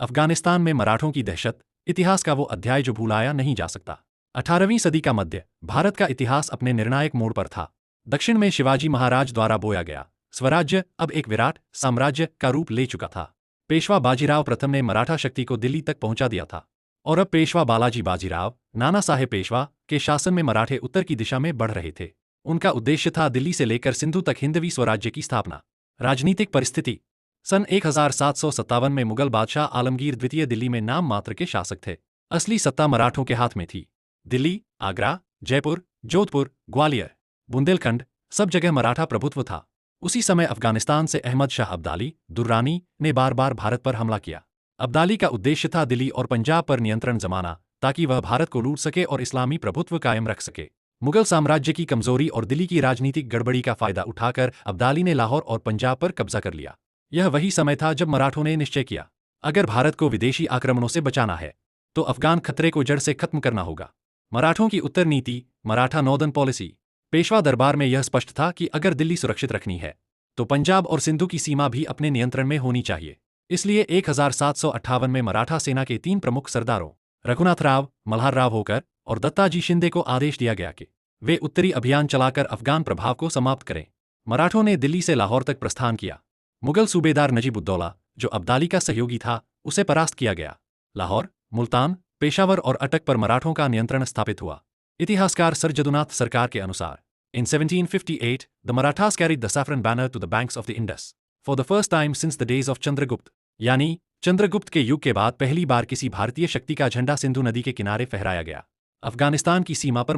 अफगानिस्तान में मराठों की दहशत, इतिहास का वो अध्याय जो भुलाया नहीं जा सकता। 18वीं सदी का मध्य भारत का इतिहास अपने निर्णायक मोड़ पर था। दक्षिण में शिवाजी महाराज द्वारा बोया गया स्वराज्य अब एक विराट साम्राज्य का रूप ले चुका था। पेशवा बाजीराव प्रथम ने मराठा शक्ति को दिल्ली तक पहुंचा दिया था और अब पेशवा बालाजी बाजीराव, नाना साहेब पेशवा के शासन में मराठे उत्तर की दिशा में बढ़ रहे थे। उनका उद्देश्य था दिल्ली से लेकर सिंधु तक हिंदवी स्वराज्य की स्थापना। राजनीतिक परिस्थिति। सन 1757 में मुगल बादशाह आलमगीर द्वितीय दिल्ली में नाम मात्र के शासक थे। असली सत्ता मराठों के हाथ में थी। दिल्ली, आगरा, जयपुर, जोधपुर, ग्वालियर, बुंदेलखंड सब जगह मराठा प्रभुत्व था। उसी समय अफगानिस्तान से अहमद शाह अब्दाली, दुर्रानी ने बार बार भारत पर हमला किया। अब्दाली का उद्देश्य था दिल्ली और पंजाब पर नियंत्रण जमाना ताकि वह भारत को लूट सके और इस्लामी प्रभुत्व कायम रख सके। मुगल साम्राज्य की कमजोरी और दिल्ली की राजनीतिक गड़बड़ी का फायदा उठाकर अब्दाली ने लाहौर और पंजाब पर कब्जा कर लिया। यह वही समय था जब मराठों ने निश्चय किया, अगर भारत को विदेशी आक्रमणों से बचाना है तो अफगान खतरे को जड़ से खत्म करना होगा। मराठों की उत्तर नीति, मराठा नॉर्दर्न पॉलिसी। पेशवा दरबार में यह स्पष्ट था कि अगर दिल्ली सुरक्षित रखनी है तो पंजाब और सिंधु की सीमा भी अपने नियंत्रण में होनी चाहिए। इसलिए 1758 में मराठा सेना के 3 प्रमुख सरदारों रघुनाथ राव, मल्हार राव होकर और दत्ताजी शिंदे को आदेश दिया गया कि वे उत्तरी अभियान चलाकर अफगान प्रभाव को समाप्त करें। मराठों ने दिल्ली से लाहौर तक प्रस्थान किया। मुगल सूबेदार नजीबुद्दौला, जो अब्दाली का सहयोगी था, उसे परास्त किया गया। लाहौर, मुल्तान, पेशावर और अटक पर मराठों का नियंत्रण स्थापित हुआ। इतिहासकार सर जदुनाथ सरकार के अनुसार, In 1758, the Marathas carried the saffron banner to the banks of the Indus for the first time since the days of Chandragupta, यानी चंद्रगुप्त के युग के बाद पहली बार किसी भारतीय शक्ति का झंडा सिंधु नदी के किनारे फहराया गया। अफगानिस्तान की सीमा पर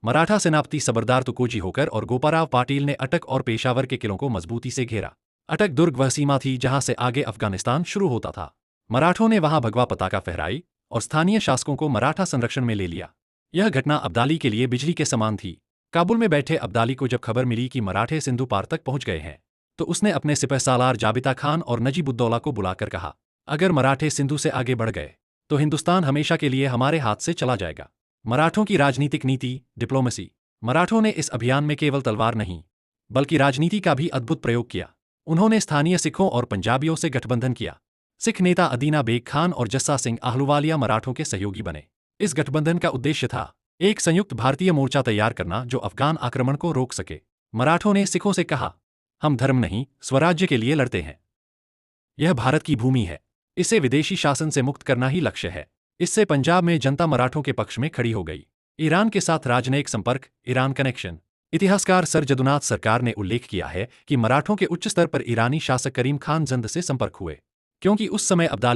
मराठा सेनापति सबरदार तुकोजी होकर और गोपाराव पाटिल ने अटक और पेशावर के किलों को मजबूती से घेरा। अटक दुर्ग वह सीमा थी जहां से आगे अफगानिस्तान शुरू होता था। मराठों ने वहां भगवा पताका फहराई और स्थानीय शासकों को मराठा संरक्षण में ले लिया। यह घटना अब्दाली के लिए बिजली के समान थी। काबुल में बैठे अब्दाली को जब खबर मिली कि मराठे सिंधु पार तक पहुंच गए हैं तो उसने अपने सिपह सालार जाबिता खान और नजीबुद्दौला को बुलाकर कहा, अगर मराठे सिंधु से आगे बढ़ गए तो हिंदुस्तान हमेशा के लिए हमारे हाथ से चला जाएगा। मराठों की राजनीतिक नीति, डिप्लोमेसी। मराठों ने इस अभियान में केवल तलवार नहीं बल्कि राजनीति का भी अद्भुत प्रयोग किया। उन्होंने स्थानीय सिखों और पंजाबियों से गठबंधन किया। सिख नेता अदीना बेग खान और जस्सा सिंह आहलूवालिया मराठों के सहयोगी बने। इस गठबंधन का उद्देश्य था एक संयुक्त भारतीय मोर्चा तैयार करना जो अफगान आक्रमण को रोक सके। मराठों ने सिखों से कहा, हम धर्म नहीं स्वराज्य के लिए लड़ते हैं। यह भारत की भूमि है, इसे विदेशी शासन से मुक्त करना ही लक्ष्य है। इससे पंजाब में जनता मराठों के पक्ष में खड़ी हो गई। ईरान के साथ राजनयिक संपर्क, ईरान कनेक्शन। इतिहासकार सर जदुनाथ सरकार ने उल्लेख किया है कि मराठों के उच्च स्तर पर ईरानी शासक करीम खान जंद से संपर्क हुए, क्योंकि उस समय अब्दाली